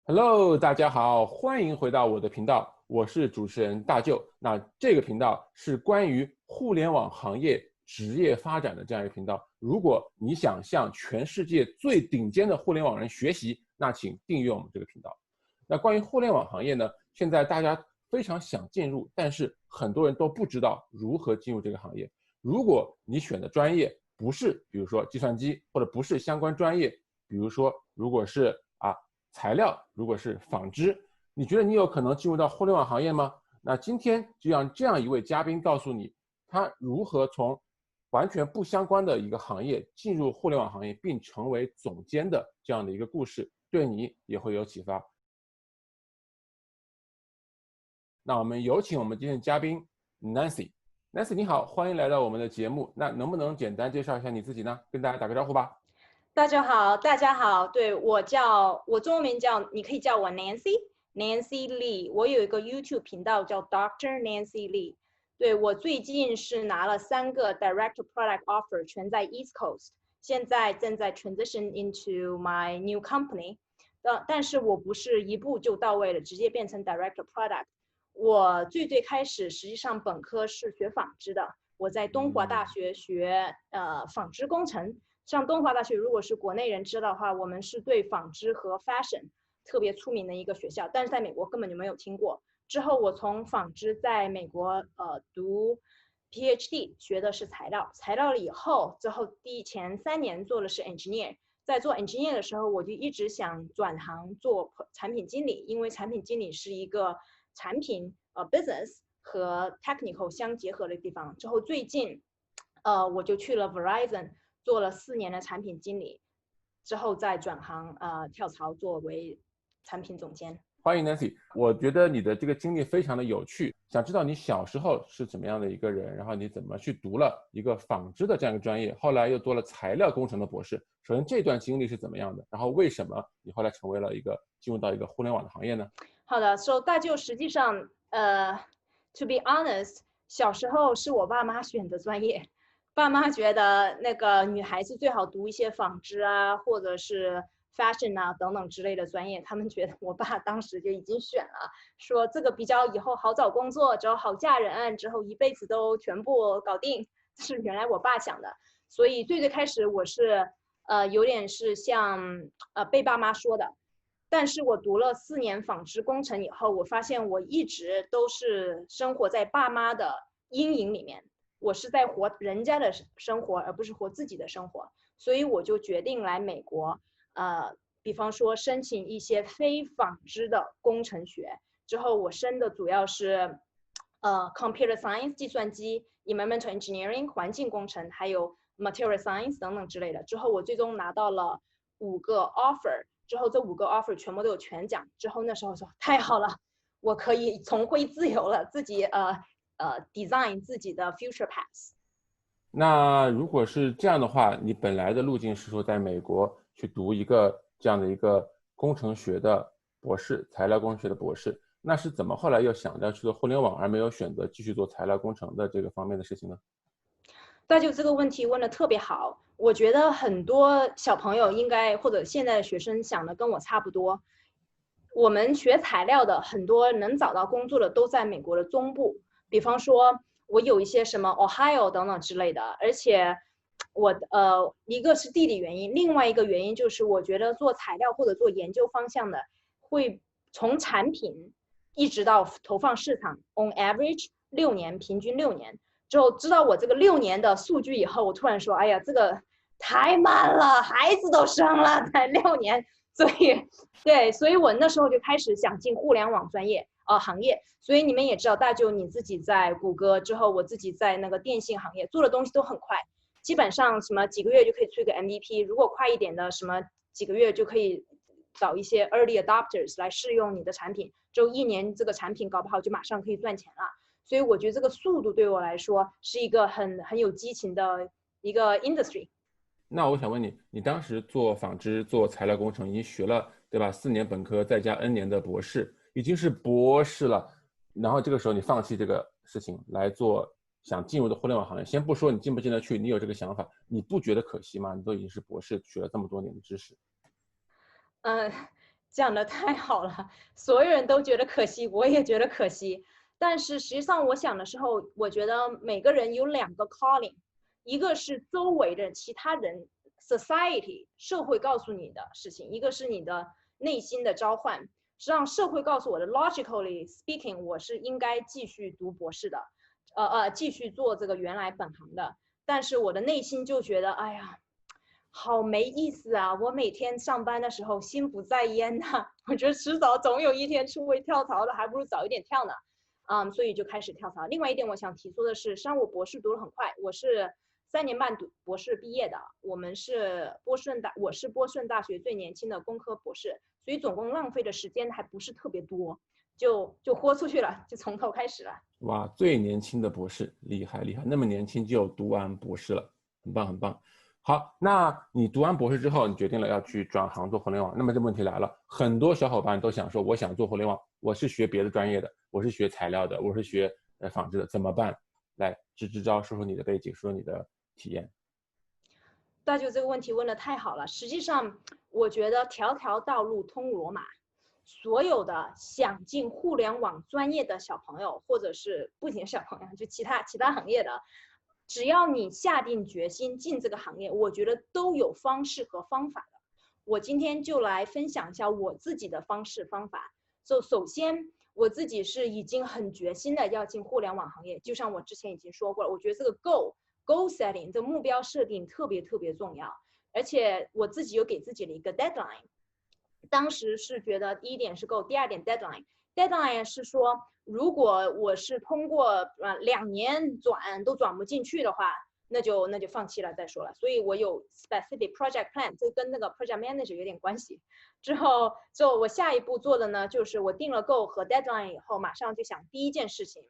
Hello，大家好，欢迎回到我的频道，我是主持人大舅。那这个频道是关于互联网行业职业发展的这样一个频道。如果你想向全世界最顶尖的互联网人学习，那请订阅我们这个频道。那关于互联网行业呢，现在大家非常想进入，但是很多人都不知道如何进入这个行业。如果你选的专业不是，比如说计算机，或者不是相关专业，比如说如果是材料，如果是纺织，你觉得你有可能进入到互联网行业吗？那今天就让这样一位嘉宾告诉你，他如何从完全不相关的一个行业进入互联网行业，并成为总监的这样的一个故事，对你也会有启发。那我们有请我们今天的嘉宾 Nancy。Nancy 你好，欢迎来到我们的节目。那能不能简单介绍一下你自己呢？跟大家打个招呼吧。大家好，大家好，对，我中文名叫，你可以叫我 Nancy Lee。我有一个 YouTube 频道叫 Dr. Nancy Lee。对，我最近是拿了3个 Direct Product Offer，全在 East Coast，现在正在 transition into my new company。但是我不是一步就到位了，直接变成 Direct Product。我最开始实际上本科是学纺织的，我在东华大学学纺织工程。像东华大学，如果是国内人知道的话，我们是对纺织和 fashion 特别出名的一个学校，但是在美国根本就没有听过。之后我从纺织在美国读 PhD， 学的是材料，材料了以后，之后前3年做的是 engineer。在做 engineer 的时候，我就一直想转行做产品经理，因为产品经理是一个产品business 和 technical 相结合的地方。之后最近我就去了 Verizon。做了4年的产品经理，之后再转行跳槽作为产品总监。欢迎 Nancy，我觉得你的这个经历非常的有趣，想知道你小时候是怎么样的一个人，然后你怎么去读了一个纺织的这样一个专业，后来又读了材料工程的博士。首先这段经历是怎么样的？然后为什么你后来成为了进入到一个互联网的行业呢？好的，大舅实际上to be honest， 小时候是我爸妈选的专业。爸妈觉得那个女孩子最好读一些纺织啊，或者是 fashion 啊等等之类的专业。他们觉得我爸当时就已经选了，说这个比较以后好找工作，之后好嫁人，之后一辈子都全部搞定。这是原来我爸想的。所以最开始我是有点是像被爸妈说的。但是我读了4年纺织工程以后，我发现我一直都是生活在爸妈的阴影里面。我是在活人家的生活，而不是活自己的生活。所以我就决定来美国，比方说申请一些非纺织的工程学。之后我申的主要是computer science 计算机、environmental engineering 环境工程，还有 material science 等等之类的。之后我最终拿到了5个 offer，之后这5个 offer 全部都有全奖。之后那时候说太好了，我可以重回自由了，自己design 自己的 future path。那如果是这样的话，你本来的路径是说在美国去读一个这样的一个工程学的博士，材料工程学的博士，那是怎么后来又想着去做互联网，而没有选择继续做材料工程的这个方面的事情呢？大舅这个问题问的特别好，我觉得很多小朋友应该或者现在的学生想的跟我差不多。我们学材料的很多能找到工作的都在美国的中部，比方说我有一些什么 Ohio 等等之类的。而且一个是地理原因，另外一个原因就是我觉得做材料或者做研究方向的会从产品一直到投放市场 on average 6年，平均6年。之后知道我这个6年的数据以后，我突然说，哎呀，这个太慢了，孩子都生了才6年。所以对，所以我那时候就开始想进互联网专业行业。所以你们也知道，大舅你自己在谷歌之后，我自己在那个电信行业做的东西都很快，基本上什么几个月就可以出一个 MVP， 如果快一点的什么几个月就可以找一些 early adopters 来试用你的产品，就1年这个产品搞不好就马上可以赚钱了。所以我觉得这个速度对我来说是一个很有激情的一个 industry。那我想问你，你当时做纺织、做材料工程，已经学了，对吧？4年本科，再加 N 年的博士，已经是博士了。然后这个时候你放弃这个事情来做想进入的互联网行业，先不说你进不进得去，你有这个想法，你不觉得可惜吗？你都已经是博士，学了这么多年的知识。嗯，讲的太好了，所有人都觉得可惜，我也觉得可惜。但是实际上我想的时候，我觉得每个人有2个 calling，一个是周围的其他人 society 社会告诉你的事情，一个是你的内心的召唤。实际上社会告诉我的 logically speaking， 我是应该继续读博士的，继续做这个原来本行的。但是我的内心就觉得，哎呀，好没意思啊！我每天上班的时候心不在焉呐，我觉得迟早总有一天出位跳槽的，还不如早一点跳呢。所以就开始跳槽。另外一点我想提出的是，商务博士读得很快，我是3年半读博士毕业的，我是波士顿大学最年轻的工科博士，所以总共浪费的时间还不是特别多，就豁出去了，就从头开始了。哇，最年轻的博士，厉害厉害，那么年轻就读完博士了，很棒很棒。好，那你读完博士之后，你决定了要去转行做互联网，那么这个问题来了，很多小伙伴都想说，我想做互联网，我是学别的专业的，我是学材料的，我是学纺织的，怎么办？来，支招，说说你的背景，说说你的体验。大舅这个问题问得太好了，实际上我觉得条条道路通罗马，所有的想进互联网专业的小朋友，或者是不仅小朋友，就其他行业的，只要你下定决心进这个行业，我觉得都有方式和方法的。我今天就来分享一下我自己的方式方法。首先，我自己是已经很决心的要进互联网行业，就像我之前已经说过了，我觉得这个 goal setting 这目标设定特别重要，而且我自己有给自己的一个 deadline。当时是觉得第一点是 goal，第二点 deadline 是说，如果我是通过2年都转不进去的话，那就放弃了再说了。所以我有 specific project plan， 这跟那个 project manager 有点关系。之后我下一步做的呢，就是我定了 goal 和 deadline 以后，马上就想第一件事情，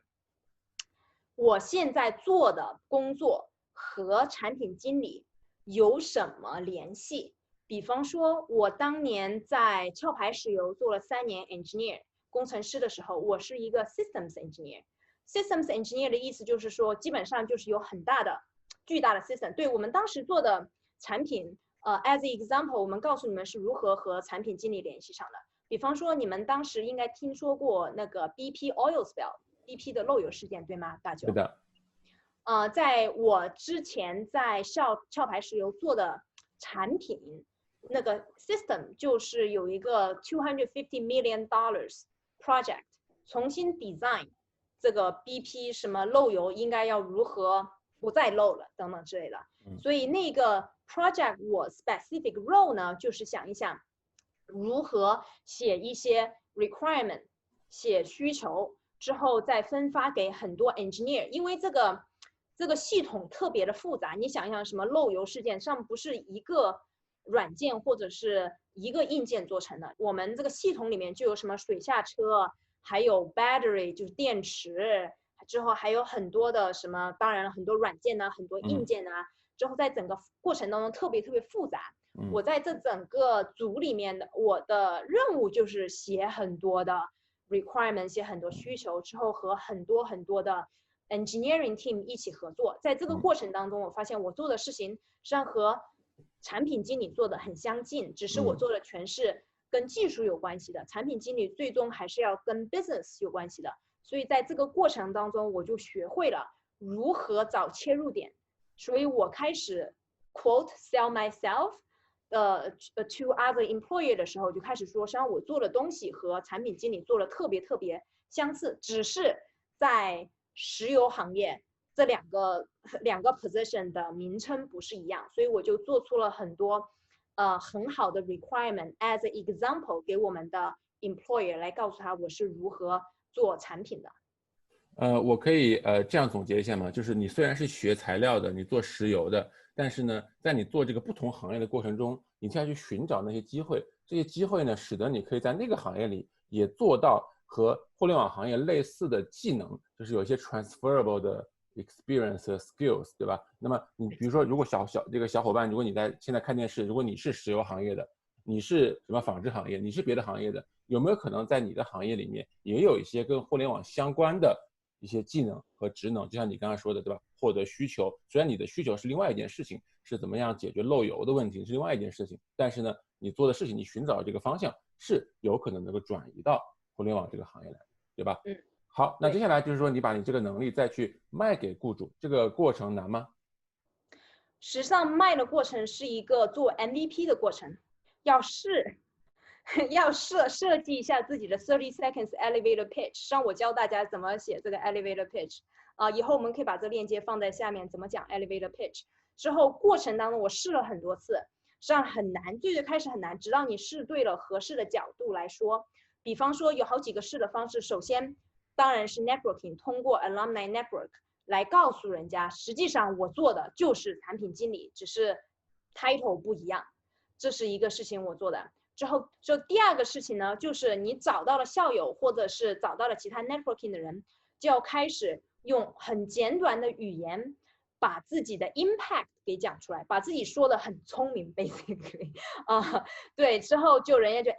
我现在做的工作和产品经理有什么联系？比方说，我当年在壳牌石油做了3年 engineer 工程师的时候，我是一个 systems engineer。systems engineer 的意思就是说，基本上就是有巨大的 system。对我们当时做的产品，as an example， 我们告诉你们是如何和产品经理联系上的。比方说，你们当时应该听说过那个 BP oil spill。BP 的漏油事件，对吗，大舅？对的。在我之前在壳牌石油做的产品，那个 system 就是有一个$250 million project， 重新 design 这个 BP 什么漏油应该要如何不再漏了等等之类的。所以那个 project 我 specific role 呢，就是想一想如何写一些 requirement， 写需求。之后再分发给很多 engineer， 因为这个系统特别的复杂。你想想，什么漏油事件上不是一个软件或者是一个硬件做成的，我们这个系统里面就有什么水下车，还有 battery 就是电池，之后还有很多的什么，当然了，很多软件呢，很多硬件啊，之后在整个过程当中特别复杂。我在这整个组里面的我的任务就是写很多的requirement， 写很多需求，之后和很多的 engineering team 一起合作。在这个过程当中，我发现我做的事情实际上和产品经理做的很相近，只是我做的全是跟技术有关系的，产品经理最终还是要跟 business 有关系的。所以在这个过程当中，我就学会了如何找切入点。所以我开始 quote sell myself to other employer 的时候，就开始说，实际上我做的东西和产品经理做的特别相似，只是在石油行业这两个 position 的名称不是一样，所以我就做出了很多很好的 requirement as an example 给我们的 employer 来告诉他我是如何做产品的。我可以这样总结一下吗？就是你虽然是学材料的，你做石油的，但是呢，在你做这个不同行业的过程中，你就要去寻找那些机会。这些机会呢，使得你可以在那个行业里也做到和互联网行业类似的技能，就是有一些 transferable 的 experience skills， 对吧？那么你比如说，如果这个小伙伴，如果你现在看电视，如果你是石油行业的，你是什么纺织行业，你是别的行业的，有没有可能在你的行业里面也有一些跟互联网相关的一些技能和职能？就像你刚才说的，对吧？获得需求，虽然你的需求是另外一件事情，是怎么样解决漏油的问题是另外一件事情，但是呢，你做的事情，你寻找这个方向是有可能能够转移到互联网这个行业来，对吧？嗯，好，那接下来就是说你把你这个能力再去卖给雇主，这个过程难吗？实际上卖的过程是一个做 MVP 的过程，要试，要设计一下自己的30 seconds elevator pitch，让我教大家怎么写这个 elevator pitch。以后我们可以把这个链接放在下面，怎么讲 elevator pitch。之后过程当中我试了很多次，实际上很难，最开始很难，直到你试对了合适的角度来说。比方说有好几个试的方式，首先当然是 networking， 通过 alumni network 来告诉人家，实际上我做的就是产品经理，只是 title 不一样，这是一个事情我做的。之后就第二个事情呢，就是你找到了校友或者是找到了其他 networking 的人，就要开始用很简短的语言把自己的 impact 给讲出来，把自己说的很聪明 basically 对，之后就人家就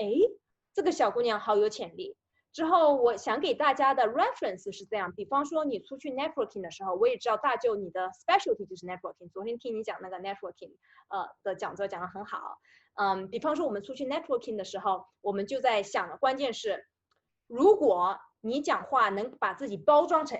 这个小姑娘好有潜力。之后我想给大家的 reference 是这样，比方说你出去 networking 的时候，我也知道大舅你的 specialty 就是 networking， 昨天听你讲那个 networking 的讲座讲得很好。比方说我们出去 networking 的时候，我们就在想了，关键是如果你讲话能把自己包装成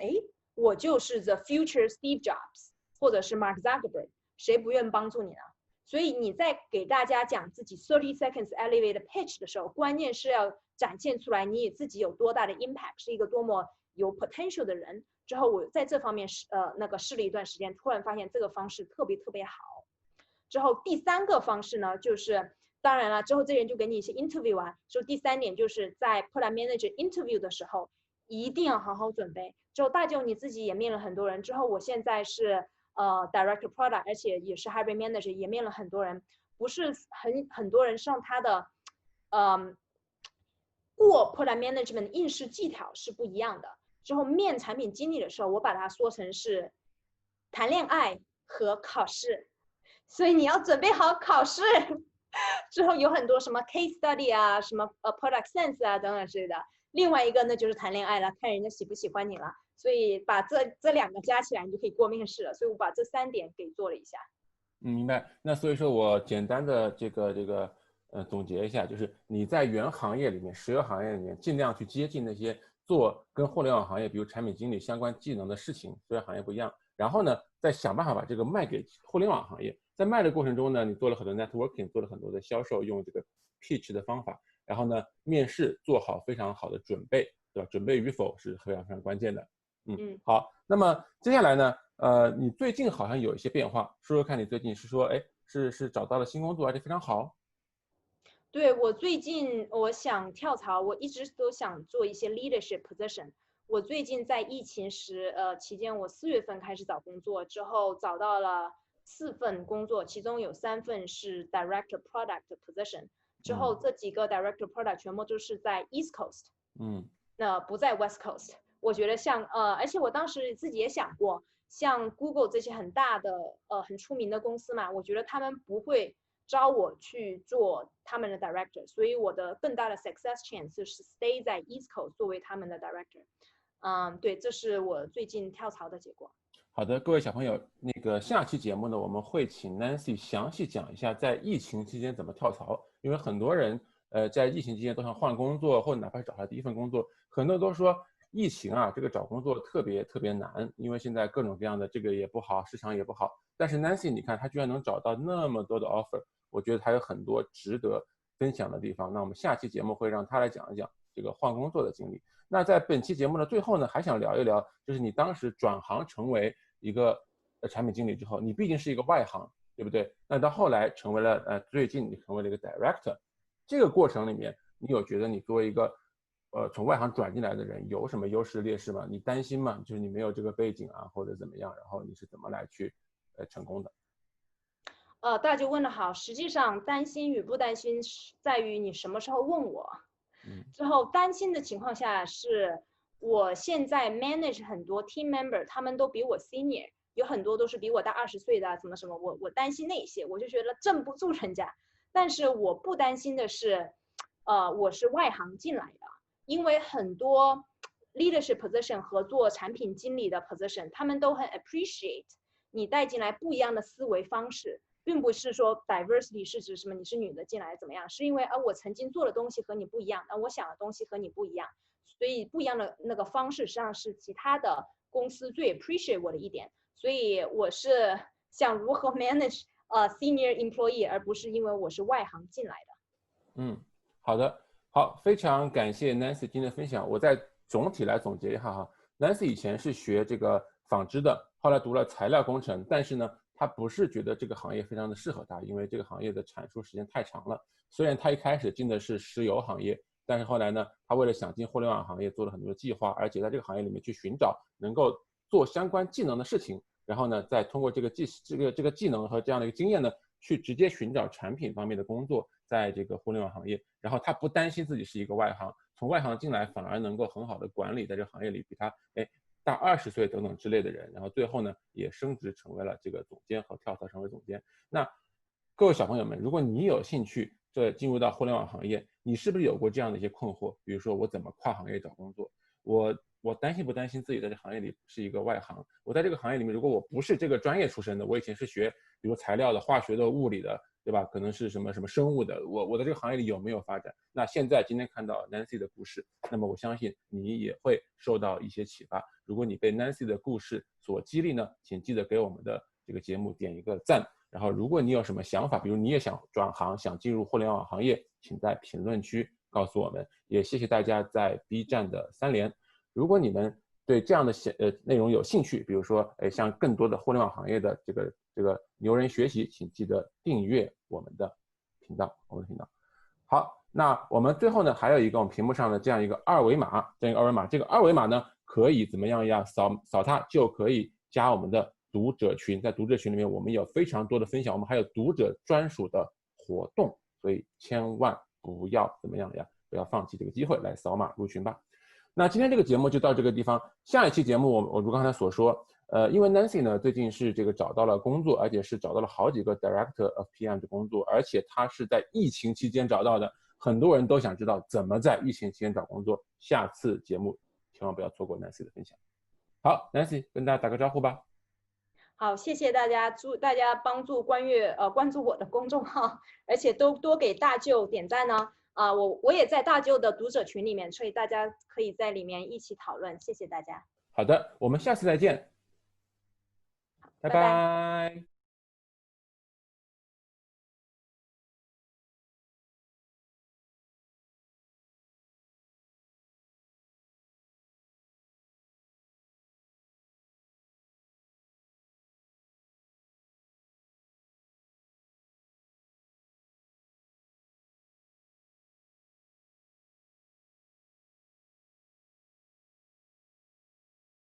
我就是 the future Steve Jobs 或者是 Mark Zuckerberg， 谁不愿帮助你呢？所以你在给大家讲自己30 seconds elevator pitch 的时候，关键是要展现出来你自己有多大的 impact， 是一个多么有 potential 的人。之后我在这方面试了一段时间，突然发现这个方式特别特别好。之后第三个方式呢，就是当然了，之后这人就给你一些 interview 啊。说第三点就是在 product manager interview 的时候，一定要好好准备。之后大舅你自己也面了很多人，之后我现在是director product， 而且也是 hiring manager， 也面了很多人，不是很多人上他的过 product management 应试技巧是不一样的。之后面产品经理的时候，我把它说成是谈恋爱和考试，所以你要准备好考试。之后有很多什么 case study 啊，什么product sense 啊等等之类的。另外一个呢就是谈恋爱了，看人家喜不喜欢你了。所以把这两个加起来，你就可以过面试了。所以我把这3点给做了一下。明白。那所以说我简单的总结一下，就是你在原行业里面，石油行业里面，尽量去接近那些做跟互联网行业，比如产品经理相关技能的事情，虽然行业不一样。然后呢，再想办法把这个卖给互联网行业。在卖的过程中呢，你做了很多 networking， 做了很多的销售，用这个 pitch 的方法。然后呢，面试做好非常好的准备，对吧？准备与否是非常非常关键的。好。那么接下来呢，你最近好像有一些变化，说说看你最近是说，是找到了新工作，而且非常好。对，我最近我想跳槽，我一直都想做一些 leadership position。我最近在疫情期间，我4月份开始找工作，之后找到了4份工作，其中有3份是 director product position。之后这几个 director product 全部都是在 East Coast， 那不在 West Coast。我觉得而且我当时自己也想过，像 Google 这些很大的很出名的公司嘛，我觉得他们不会招我去做他们的 director， 所以我的更大的 success chance 是 stay 在 East Coast 作为他们的 director。对，这是我最近跳槽的结果。好的，各位小朋友，那个下期节目呢，我们会请 Nancy 详细讲一下在疫情期间怎么跳槽，因为很多人在疫情期间都想换工作，或者哪怕是找他第一份工作，很多人都说疫情啊，这个找工作特别特别难，因为现在各种各样的这个也不好，市场也不好。但是 Nancy 你看，她居然能找到那么多的 offer， 我觉得她有很多值得分享的地方。那我们下期节目会让她来讲一讲这个换工作的经历。那在本期节目的最后呢，还想聊一聊，就是你当时转行成为一个产品经理之后，你毕竟是一个外行，对不对？那到后来成为了最近你成为了一个 director， 这个过程里面，你有觉得你作为一个从外行转进来的人有什么优势劣势吗？你担心吗？就是你没有这个背景啊，或者怎么样，然后你是怎么来去成功的？大家问得好，实际上担心与不担心在于你什么时候问我。之后担心的情况下是，我现在 manage 很多 team member， 他们都比我 senior， 有很多都是比我大20岁的，什么，我担心那些，我就觉得镇不住人家。但是我不担心的是，我是外行进来的，因为很多 leadership position 和做产品经理的 position， 他们都很 appreciate 你带进来不一样的思维方式。并不是说 diversity 是指什么你是女的进来怎么样，是因为我曾经做的东西和你不一样，我想的东西和你不一样，所以不一样的那个方式实际上是其他的公司最 appreciate 我的一点，所以我是想如何 manage senior employee， 而不是因为我是外行进来的。好的，好，非常感谢 Nancy 今天的分享。我再总体来总结一下哈，Nancy 以前是学这个纺织的，后来读了材料工程，但是呢，他不是觉得这个行业非常的适合他，因为这个行业的产出时间太长了。虽然他一开始进的是石油行业，但是后来呢，他为了想进互联网行业做了很多的计划，而且在这个行业里面去寻找能够做相关技能的事情，然后呢，再通过这个技能和这样的一个经验呢，去直接寻找产品方面的工作，在这个互联网行业。然后他不担心自己是一个外行，从外行进来反而能够很好的管理在这个行业里比他大20岁等等之类的人，然后最后呢也升职成为了这个总监和跳槽成为总监。那各位小朋友们，如果你有兴趣进入到互联网行业，你是不是有过这样的一些困惑？比如说我怎么跨行业找工作？我担心不担心自己在这行业里是一个外行？我在这个行业里面，如果我不是这个专业出身的，我以前是学比如材料的、化学的、物理的，对吧？可能是什么生物的，我在这个行业里有没有发展？那现在今天看到 Nancy 的故事，那么我相信你也会受到一些启发。如果你被 Nancy 的故事所激励呢，请记得给我们的这个节目点一个赞。然后，如果你有什么想法，比如你也想转行，想进入互联网行业，请在评论区告诉我们。也谢谢大家在 B 站的3连。如果你们对这样的内容有兴趣，比如说向更多的互联网行业的这个牛人学习，请记得订阅我们的频道。好，那我们最后呢还有一个我们屏幕上的这样一个二维码，这个二维码呢可以怎么样呀？扫它就可以加我们的读者群，在读者群里面我们有非常多的分享，我们还有读者专属的活动，所以千万不要怎么样呀？不要放弃这个机会，来扫码入群吧。那今天这个节目就到这个地方，下一期节目我如刚才所说，因为 Nancy 呢最近是这个找到了工作，而且是找到了好几个 Director of PM 的工作，而且他是在疫情期间找到的，很多人都想知道怎么在疫情期间找工作。下次节目千万不要错过 Nancy 的分享。好 ，Nancy 跟大家打个招呼吧。好，谢谢大家，祝大家关注我的公众号，而且多给大舅点赞呢。我也在大舅的读者群里面，所以大家可以在里面一起讨论。谢谢大家。好的，我们下次再见，拜拜。